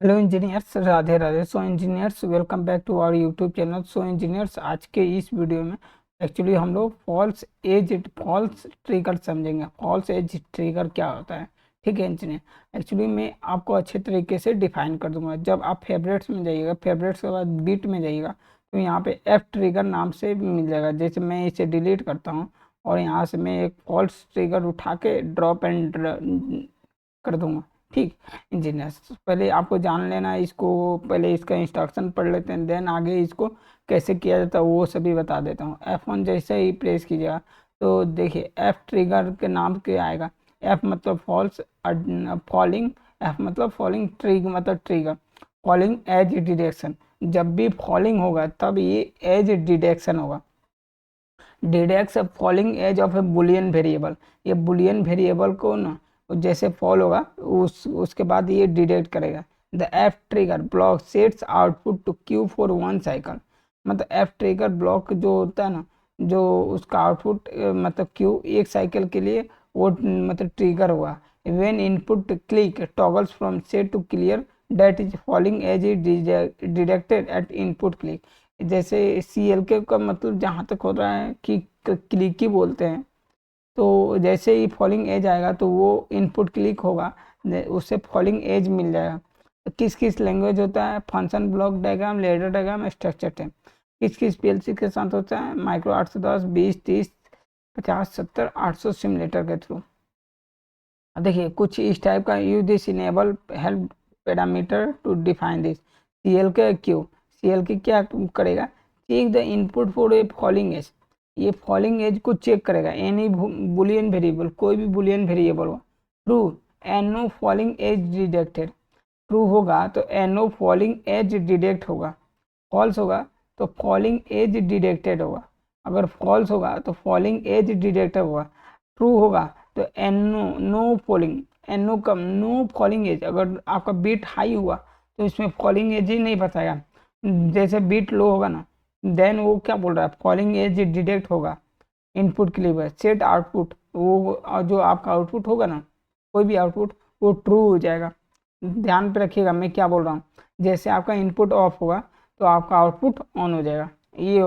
Hello engineers, Radhe Radhe. So engineers, welcome back to our YouTube channel. So engineers, आज के इस video में actually हम लोग फॉल्स ट्रिगर समझेंगे। फॉल्स एज ट्रिगर क्या होता है, ठीक है इंजीनियर। एक्चुअली मैं आपको अच्छे तरीके से डिफाइन कर दूंगा। जब आप फेवरेट्स में जाइएगा, फेवरेट्स के बाद बीट में जाइएगा, तो यहाँ पे एफ ट्रिगर नाम से मिल जाएगा। जैसे मैं इसे डिलीट करता हूँ और यहाँ से मैं एक फॉल्स ट्रिगर उठा के ड्रॉप एंड कर दूंगा। ठीक इंजीनियर्स, पहले आपको जान लेना है इसको। पहले इसका इंस्ट्रक्शन पढ़ लेते हैं, देन आगे इसको कैसे किया जाता है वो सभी बता देता हूँ। F1 जैसे ही प्रेस कीजिएगा तो देखिए एफ ट्रिगर के नाम क्या आएगा। एफ मतलब फॉल्स, फॉलिंग। एफ मतलब फॉलिंग, ट्रिग मतलब ट्रिगर। फॉलिंग एज डिरेक्शन, जब भी फॉलिंग होगा तब ये एज डिडेक्शन होगा। Detects falling edge of a boolean variable. ये बुलियन वेरिएबल को ना जैसे फॉल होगा उसके बाद ये डिडेक्ट करेगा। The F trigger block sets output to Q for one cycle. मतलब एफ ट्रिगर ब्लॉक जो होता है ना, जो उसका आउटपुट मतलब क्यू एक साइकिल के लिए वो मतलब ट्रिगर हुआ। When input click toggles from set to clear, that is falling edge is detected at input click. जैसे सी एल के का मतलब जहाँ तक हो रहा है कि क्लिक ही बोलते हैं। तो जैसे ही फॉलिंग एज आएगा तो वो इनपुट क्लिक होगा, उससे फॉलिंग एज मिल जाएगा। तो किस किस लैंग्वेज होता है? Function, block diagram, ladder diagram, structure type. किस किस पीएलसी के साथ होता है? माइक्रो 810, 20, 30, 50, 70, 800 सिमुलेटर के थ्रू। देखिए कुछ इस टाइप का। Use this enable help parameter to define this. C L K Q, C L K क्या करेगा? Check the input for a falling edge. ये फॉलिंग एज को चेक करेगा। एनी बुलियन वेरिएबल, कोई भी बुलियन वेरिएबल हो। True, and no falling edge detected. True होगा तो एनो फॉलिंग एज डिटेक्ट होगा। फॉल्स होगा तो फॉलिंग एज डिटेक्टेड होगा। अगर फॉल्स होगा तो फॉलिंग एज डिटेक्टेड होगा। ट्रू होगा तो एनो नो फॉलिंग, एनो कम नो फॉलिंग एज। अगर आपका बीट हाई हुआ तो इसमें फॉलिंग एज ही नहीं बताएगा। जैसे बीट लो होगा ना, देन वो क्या बोल रहा है? फॉलिंग एज डिटेक्ट होगा। इनपुट के लिए सेट आउटपुट, वो जो आपका आउटपुट होगा ना, कोई भी आउटपुट, वो ट्रू हो जाएगा। ध्यान पे रखिएगा मैं क्या बोल रहा हूँ। जैसे आपका इनपुट ऑफ होगा तो आपका आउटपुट ऑन हो जाएगा। ये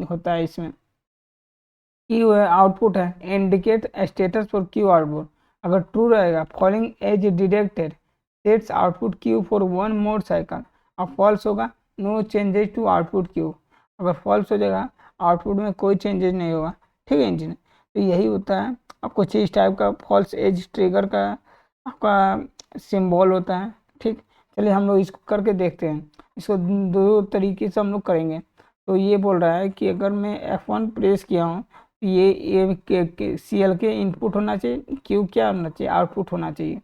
होता है इसमें। क्यू है, आउटपुट है, indicate status for Q output. अगर ट्रू रहेगा falling edge detected, sets output Q for one more cycle. और फॉल्स होगा no changes to output Q. अगर फॉल्स हो जाएगा आउटपुट में कोई चेंजेस नहीं होगा। ठीक है इंजीनियर, तो यही होता है। अब कुछ इस टाइप का फॉल्स एज ट्रिगर का आपका सिंबल होता है। ठीक, चलिए हम लोग इसको करके देखते हैं। इसको दो तरीके से हम लोग करेंगे। तो ये बोल रहा है कि अगर मैं F1 प्रेस किया हूँ, ये सी एल के इनपुट होना चाहिए, क्यू क्या होना चाहिए? आउटपुट होना चाहिए।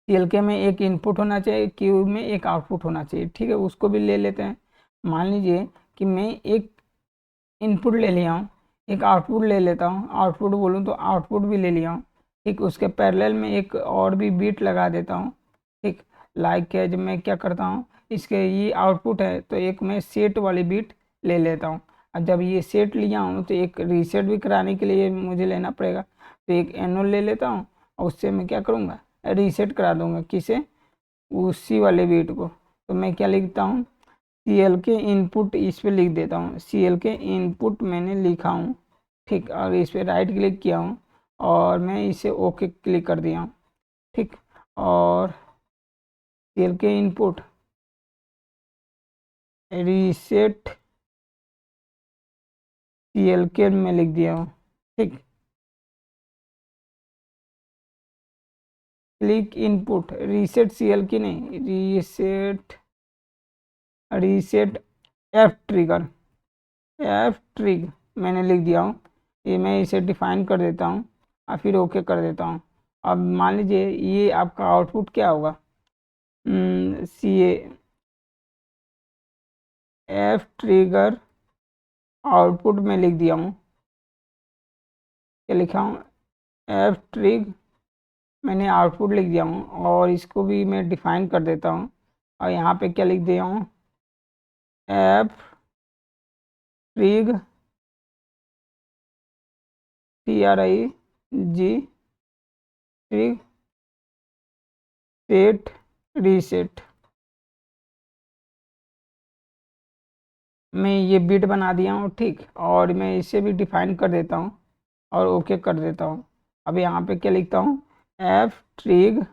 सी एल के में एक इनपुट होना चाहिए, क्यू में एक आउटपुट होना चाहिए। ठीक है, उसको भी ले लेते हैं। मान लीजिए कि मैं एक इनपुट ले लिया हूँ, एक आउटपुट ले लेता हूँ। आउटपुट बोलूँ तो आउटपुट भी ले लिया हूँ। ठीक, उसके पैरेलल में एक और भी बीट लगा देता हूँ। ठीक, लाइक है, जब मैं क्या करता हूँ, इसके ये आउटपुट है तो एक मैं सेट वाली बीट ले लेता हूँ। और जब ये सेट लिया हूँ तो एक रीसेट भी कराने के लिए मुझे लेना पड़ेगा, तो एक एनुअल ले लेता हूँ और उससे मैं क्या करूँगा? रीसेट करा दूंगा। किसे? उसी वाले बीट को। तो मैं क्या लिखता हूँ? सी एल के इनपुट इस पे लिख देता हूँ। सी एल के इनपुट मैंने लिखा हूँ। ठीक, और इस पे राइट क्लिक किया हूँ और मैं इसे ओके क्लिक कर दिया हूँ। ठीक, और C L K input reset C L K में लिख दिया हूँ। ठीक, click input reset C L K नहीं, reset F trigger, F trig मैंने लिख दिया हूँ। ये मैं इसे डिफाइन कर देता हूँ और फिर ओके कर देता हूँ। अब मान लीजिए ये आपका आउटपुट क्या होगा? सी एफ ट्रिगर आउटपुट में लिख दिया हूँ। क्या लिखा हूँ? एफ ट्रिग मैंने आउटपुट लिख दिया हूँ और इसको भी मैं डिफाइन कर देता हूँ। और यहाँ पे क्या लिख दिया हूँ? F trig, TRIG trig set reset. मैं ये बिट बना दिया हूँ, ठीक। और मैं इसे भी डिफाइन कर देता हूँ और ओके कर देता हूँ। अब यहाँ पे क्या लिखता हूँ, एफ ट्रिग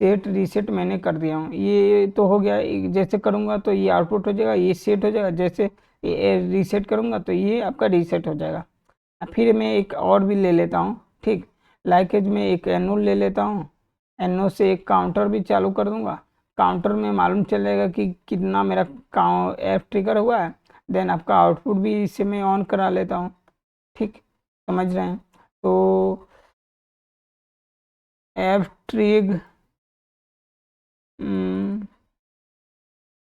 सेट रीसेट मैंने कर दिया हूँ। ये तो हो गया, जैसे करूँगा तो ये आउटपुट हो जाएगा, ये सेट हो जाएगा। जैसे रीसेट करूँगा तो ये आपका रीसेट हो जाएगा। फिर मैं एक और भी ले लेता हूँ, ठीक। लाइकेज में एक एनो ले लेता हूँ, एनो से एक काउंटर भी चालू कर दूंगा। काउंटर में मालूम चलेगा कि कितना मेरा एफ ट्रिगर हुआ है। देन आपका आउटपुट भी इसे मैं ऑन करा लेता हूँ, ठीक। समझ रहे हैं? तो एफ ट्रिग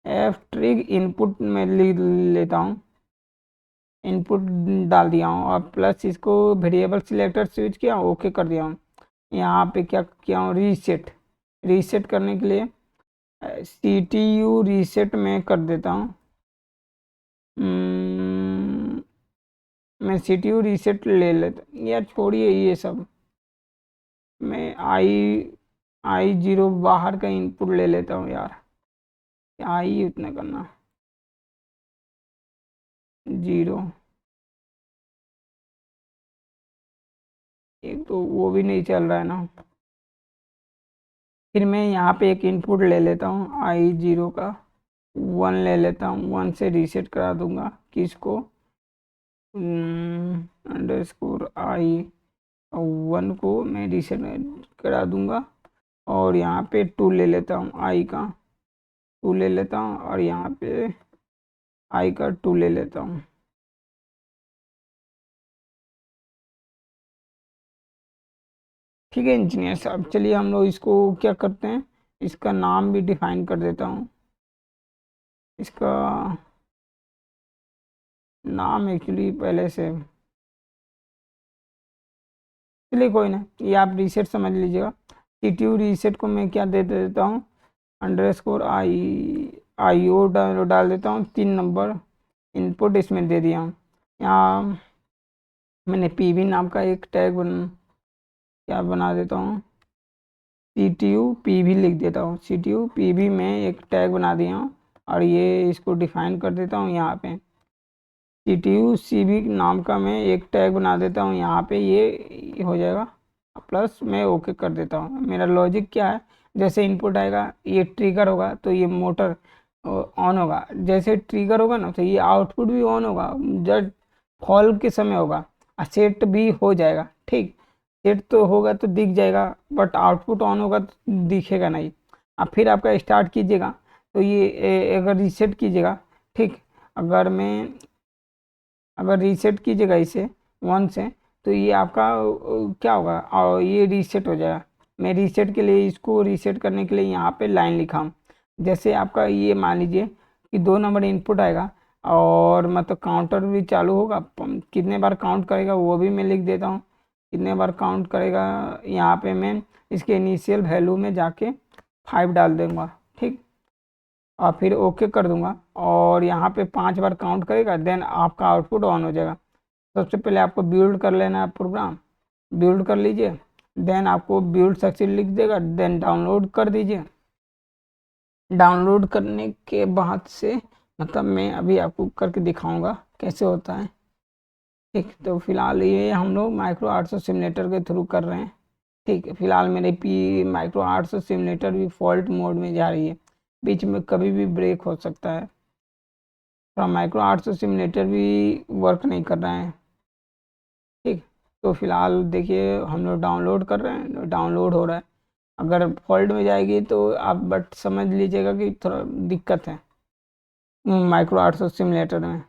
एफ ट्रिग इनपुट में ले लेता हूँ, इनपुट डाल दिया हूँ और प्लस इसको वेरिएबल सिलेक्टर स्विच किया, ओके कर दिया हूँ। यहाँ पे क्या किया हूँ, रीसेट। रीसेट करने के लिए सी टी यू रीसेट में कर देता हूँ। मैं सी टी यू रीसेट ले लेता, यार छोड़िए ये सब। मैं आई जीरो बाहर का इनपुट ले लेता हूँ यार, क्या ही उतना करना। जीरो, एक तो वो भी नहीं चल रहा है ना। फिर मैं यहाँ पे एक इनपुट ले लेता हूँ आई जीरो का, वन ले लेता हूँ। वन से रीसेट करा दूंगा किसको, अंडरस्कोर आई, और वन को मैं रीसेट करा दूंगा। और यहाँ पे टू ले लेता हूँ, आई का टू ले लेता हूँ और यहाँ पे आई का टू ले लेता हूँ। ठीक है इंजीनियर साहब, चलिए हम लोग इसको क्या करते हैं, इसका नाम भी डिफाइन कर देता हूँ। इसका नाम एक्चुअली पहले से, चलिए कोई ना, ये आप रीसेट समझ लीजिएगा। सीटीयू रीसेट को मैं क्या दे देता हूँ, अंडरस्कोर आई ओ डाल देता हूँ। 3 नंबर इनपुट इसमें दे दिया हूँ। यहाँ मैंने पीवी नाम का एक टैग क्या बना देता हूँ, सी टी यू पी भी लिख देता हूँ। सी टी यू पी भी में एक टैग बना दिया हूँ और ये इसको डिफाइन कर देता हूँ यहाँ पे। सी टी यू सी भी नाम का मैं एक टैग बना देता हूँ यहाँ पे, ये हो जाएगा। प्लस मैं ओके कर देता हूँ। मेरा लॉजिक क्या है, जैसे इनपुट आएगा ये ट्रिगर होगा तो ये मोटर ऑन होगा। जैसे ट्रिगर होगा ना तो ये आउटपुट भी ऑन होगा, जब फॉल के समय होगा। और सेट भी हो जाएगा, ठीक। सेट तो होगा तो दिख जाएगा, बट आउटपुट ऑन होगा तो दिखेगा नहीं। अब फिर आपका स्टार्ट कीजिएगा तो ये अगर रीसेट कीजिएगा, ठीक। अगर मैं अगर रीसेट कीजिएगा इसे वन से तो ये आपका क्या होगा, और ये रीसेट हो जाएगा। मैं रीसेट के लिए, इसको रीसेट करने के लिए यहाँ पे लाइन लिखा हूँ। जैसे आपका ये मान लीजिए कि 2 नंबर इनपुट आएगा और मतलब काउंटर भी चालू होगा। कितने बार काउंट करेगा वो भी मैं लिख देता हूँ, कितने बार काउंट करेगा। यहाँ पे मैं इसके इनिशियल वैल्यू में जाके 5 डाल दूंगा, ठीक। और फिर ओके कर दूंगा और यहाँ पे 5 बार काउंट करेगा, देन आपका आउटपुट ऑन हो जाएगा। सबसे पहले आपको बिल्ड कर लेना है प्रोग्राम, बिल्ड कर लीजिए। देन आपको बिल्ड सक्सेस लिख देगा, देन डाउनलोड कर दीजिए। डाउनलोड करने के बाद से मतलब मैं अभी आपको करके दिखाऊंगा कैसे होता है, ठीक। तो फिलहाल ये हम लोग माइक्रो 800 सिमुलेटर के थ्रू कर रहे हैं, ठीक है। फिलहाल मेरे पी माइक्रो 800 सिमुलेटर भी फॉल्ट मोड में जा रही है, बीच में कभी भी ब्रेक हो सकता है। तो माइक्रो 800 सिमुलेटर भी वर्क नहीं कर रहा है, ठीक। तो फिलहाल देखिए हम लोग डाउनलोड कर रहे हैं, डाउनलोड हो रहा है। अगर फॉल्ट में जाएगी तो आप बट समझ लीजिएगा कि थोड़ा दिक्कत है माइक्रो 800 सिमुलेटर में,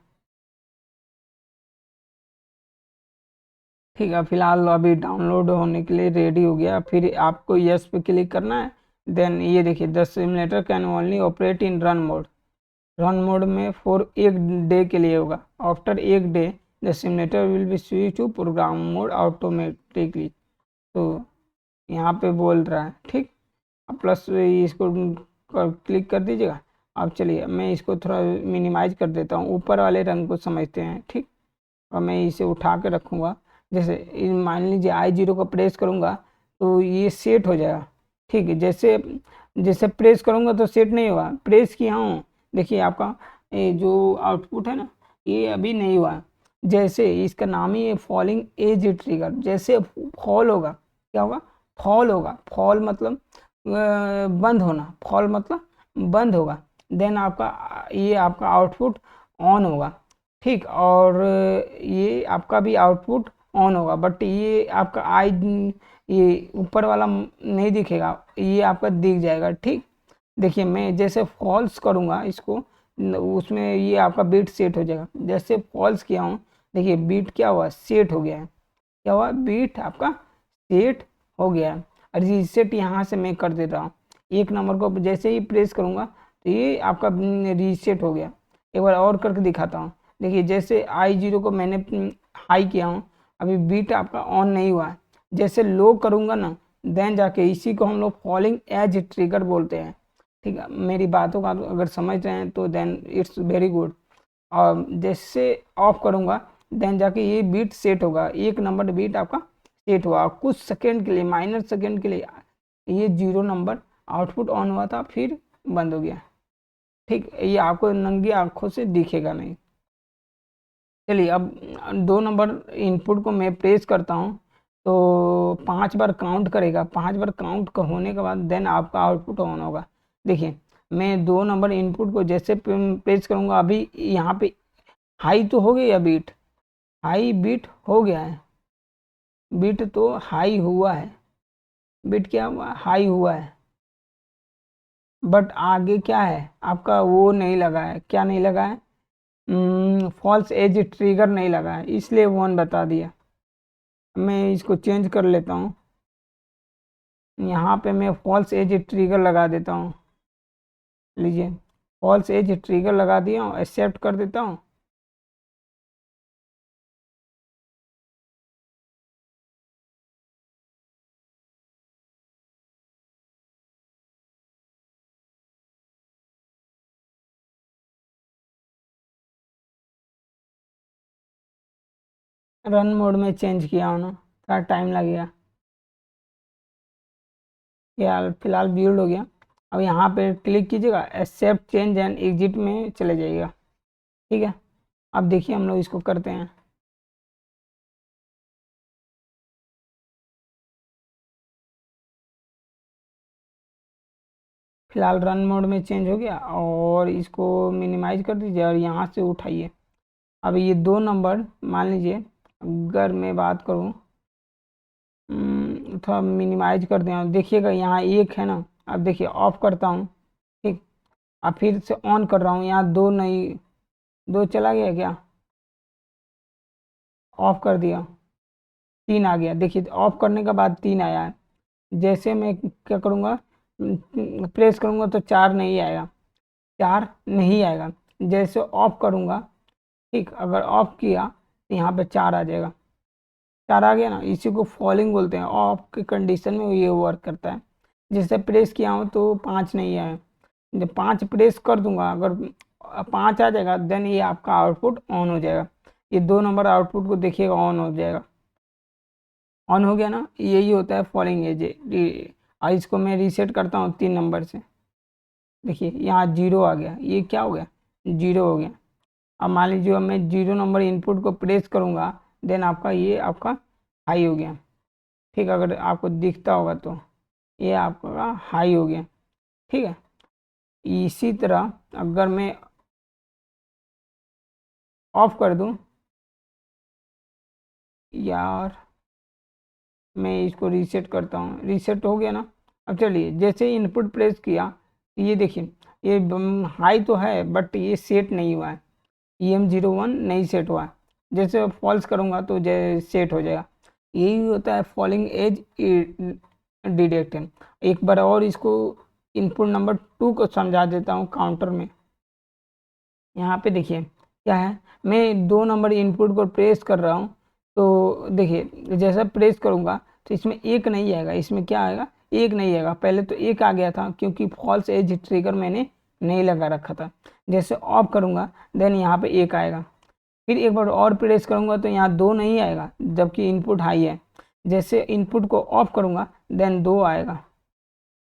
ठीक है। फिलहाल अभी डाउनलोड होने के लिए रेडी हो गया। फिर आपको यस पे क्लिक करना है। देन ये देखिए, the simulator can only operate in run mode. Run mode में फॉर एक डे के लिए होगा। आफ्टर एक day the simulator will be switch to program mode automatically. तो यहाँ पे बोल रहा है, ठीक। अब प्लस इसको क्लिक कर दीजिएगा। अब चलिए मैं इसको थोड़ा मिनिमाइज कर देता हूँ, ऊपर वाले रंग को समझते हैं, ठीक। और मैं इसे उठा के रखूँगा। जैसे मान लीजिए आई जीरो को प्रेस करूँगा तो ये सेट हो जाएगा, ठीक है, जैसे जैसे प्रेस करूँगा तो सेट नहीं हुआ, प्रेस किया हूँ, देखिए आपका ये जो आउटपुट है ना, ये अभी नहीं हुआ। जैसे इसका नाम ही है फॉलिंग एज ट्रिगर, जैसे फॉल होगा, क्या होगा, फॉल होगा, फॉल मतलब बंद होना, फॉल मतलब बंद होगा, देन आपका ये आपका आउटपुट ऑन होगा। ठीक, और ये आपका भी आउटपुट ऑन होगा, बट ये आपका आई, ये ऊपर वाला नहीं दिखेगा, ये आपका दिख जाएगा। ठीक, देखिए मैं जैसे फॉल्स करूँगा इसको, उसमें ये आपका बीट सेट हो जाएगा। जैसे फॉल्स किया हूँ, देखिए बीट क्या हुआ, सेट हो गया है, क्या हुआ, बीट आपका सेट हो गया है। और रीसेट यहाँ से मैं कर देता हूँ, एक नंबर को जैसे ही प्रेस करूँगा तो ये आपका रीसेट हो गया। एक बार और करके दिखाता हूँ, देखिए जैसे I0 को मैंने हाई किया हूँ, अभी बीट आपका ऑन नहीं हुआ है, जैसे लो करूँगा ना, देन जाके इसी को हम लोग फॉलिंग एज ट्रिगर बोलते हैं। ठीक है, मेरी बातों का अगर समझ रहे हैं तो देन इट्स वेरी गुड। और जैसे ऑफ करूँगा देन जाके ये बीट सेट होगा, एक नंबर बीट आपका सेट हुआ, कुछ सेकंड के लिए, माइनर सेकंड के लिए ये 0 नंबर आउटपुट ऑन हुआ था, फिर बंद हो गया। ठीक, ये आपको नंगी आंखों से दिखेगा नहीं। चलिए अब 2 नंबर इनपुट को मैं प्रेस करता हूँ तो 5 बार काउंट करेगा, 5 बार काउंट होने के बाद देन आपका आउटपुट ऑन होगा। देखिए मैं 2 नंबर इनपुट को जैसे प्रेस करूँगा, अभी यहाँ पे हाई तो हो गया बीट, हाई बीट हो गया है, बीट तो हाई हुआ है, बीट क्या हुआ, हाई हुआ है, बट आगे क्या है आपका, वो नहीं लगा है, क्या नहीं लगा है, फॉल्स एज ट्रिगर नहीं लगा है, इसलिए 1 बता दिया। मैं इसको चेंज कर लेता हूँ, यहाँ पे मैं फॉल्स एज ट्रिगर लगा देता हूँ। लीजिए फॉल्स एज ट्रिगर लगा दिया हूँ, एक्सेप्ट कर देता हूँ। रन मोड में चेंज किया हूँ ना, थोड़ा टाइम लगेगा, फिलहाल बिल्ड हो गया। अब यहाँ पे क्लिक कीजिएगा, एक्सेप्ट चेंज एंड एग्जिट में चले जाइएगा। ठीक है, अब देखिए हम लोग इसको करते हैं। फिलहाल रन मोड में चेंज हो गया, और इसको मिनिमाइज कर दीजिए और यहाँ से उठाइए। अब ये 2 नंबर मान लीजिए, अगर मैं बात करूँ, थोड़ा मिनिमाइज कर दें, देखिएगा यहाँ एक है ना, अब देखिए ऑफ करता हूँ। ठीक, अब फिर से ऑन कर रहा हूँ, यहाँ 2 नहीं, 2 चला गया क्या, ऑफ कर दिया, 3 आ गया, देखिए ऑफ करने के बाद 3 आया है। जैसे मैं क्या करूँगा, प्रेस करूँगा तो 4 नहीं आएगा, 4 नहीं आएगा। जैसे ऑफ करूँगा, ठीक, अगर ऑफ किया तो यहाँ पे 4 आ जाएगा, 4 आ गया ना, इसी को फॉलिंग बोलते हैं, ऑफ की कंडीशन में ये वर्क करता है। जैसे प्रेस किया हूँ तो 5 नहीं आया, जब 5 प्रेस कर दूंगा, अगर 5 आ जाएगा देन ये आपका आउटपुट ऑन हो जाएगा। ये 2 नंबर आउटपुट को देखिएगा ऑन हो जाएगा, ऑन हो गया ना, यही होता है फॉलिंग एज। और इसको मैं रीसेट करता हूँ 3 नंबर से, देखिए यहाँ 0 आ गया, ये क्या हो गया, 0 हो गया। अब मान लीजिए मैं 0 नंबर इनपुट को प्रेस करूँगा, देन आपका ये आपका हाई हो गया। ठीक, अगर आपको दिखता होगा तो ये आपका हाई हो गया। ठीक है, इसी तरह अगर मैं ऑफ कर दूं, यार मैं इसको रीसेट करता हूँ, रीसेट हो गया ना। अब चलिए जैसे इनपुट प्रेस किया, ये देखिए ये हाई तो है बट ये सेट नहीं हुआ है, EM01 नहीं सेट हुआ है। जैसे फॉल्स करूँगा तो सेट हो जाएगा। यही होता है फॉलिंग एज डिटेक्शन। एक बार और इसको इनपुट नंबर 2 को समझा देता हूँ काउंटर में। यहाँ पे देखिए क्या है, मैं 2 नंबर इनपुट को प्रेस कर रहा हूँ, तो देखिए जैसा प्रेस करूँगा तो इसमें एक नहीं आएगा, इसमें क्या आएगा, एक नहीं आएगा। पहले तो एक आ गया था क्योंकि फॉल्स एज ट्रिगर मैंने नहीं लगा रखा था। जैसे ऑफ करूँगा देन यहाँ पे एक आएगा, फिर एक बार और प्रेस करूँगा तो यहाँ 2 नहीं आएगा जबकि इनपुट हाई है। जैसे इनपुट को ऑफ करूँगा देन 2 आएगा।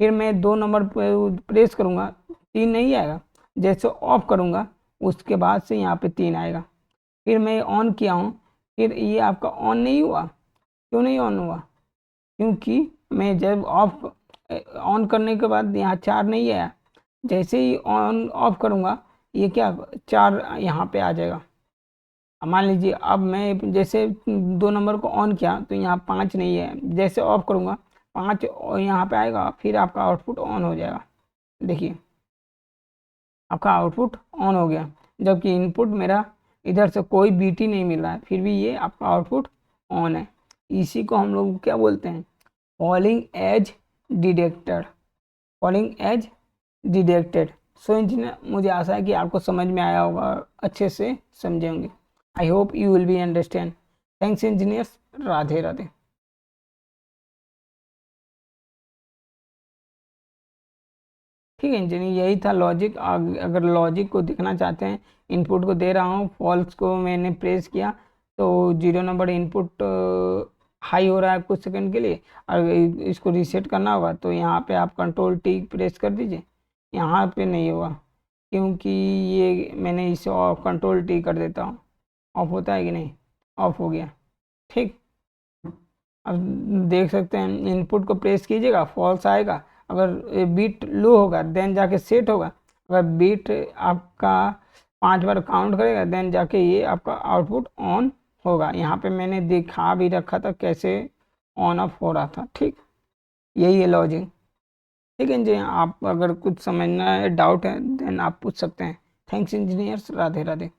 फिर मैं 2 नंबर प्रेस करूँगा, 3 नहीं आएगा। जैसे ऑफ करूँगा उसके बाद से यहाँ पे 3 आएगा। फिर मैं ऑन किया हूँ, फिर ये आपका ऑन नहीं हुआ। क्यों नहीं ऑन हुआ? क्योंकि मैं जब ऑन करने के बाद यहाँ 4 नहीं आया। जैसे ही ऑन ऑफ करूँगा ये क्या 4 यहाँ पे आ जाएगा। अब मान लीजिए अब मैं जैसे 2 नंबर को ऑन किया तो यहाँ 5 नहीं है। जैसे ऑफ करूँगा 5 यहाँ पे आएगा, फिर आपका आउटपुट ऑन हो जाएगा। देखिए आपका आउटपुट ऑन हो गया, जबकि इनपुट मेरा इधर से कोई बीट ही नहीं मिल रहा है, फिर भी ये आपका आउटपुट ऑन है। इसी को हम लोग क्या बोलते हैं? Falling edge detected. Falling edge detected. So engineer, मुझे आशा है कि आपको समझ में आया होगा, अच्छे से समझे होंगे। I hope you will be understand. Thanks engineers. Radhe Radhe. ठीक है इंजीनियर, यही था लॉजिक। अगर लॉजिक को देखना चाहते हैं, इनपुट को दे रहा हूँ, फॉल्स को मैंने प्रेस किया तो 0 नंबर इनपुट हाई हो रहा है कुछ सेकंड के लिए। और इसको रीसेट करना होगा तो यहाँ पे आप कंट्रोल टी प्रेस कर दीजिए। यहाँ पे नहीं होगा क्योंकि ये मैंने इसे कंट्रोल टी कर देता हूँ। ऑफ होता है कि नहीं? ऑफ हो गया। ठीक। अब देख सकते हैं, इनपुट को प्रेस कीजिएगा, फॉल्स आएगा। अगर बीट लो होगा देन जाके सेट होगा। अगर बीट आपका 5 बार काउंट करेगा देन जाके ये आपका आउटपुट ऑन होगा। यहाँ पे मैंने दिखा भी रखा था कैसे ऑन ऑफ हो रहा था। ठीक, यही है लॉजिक। ठीक है इंजीनियर, आप अगर कुछ समझना है, डाउट है, देन आप पूछ सकते हैं। Thanks engineers. राधे राधे।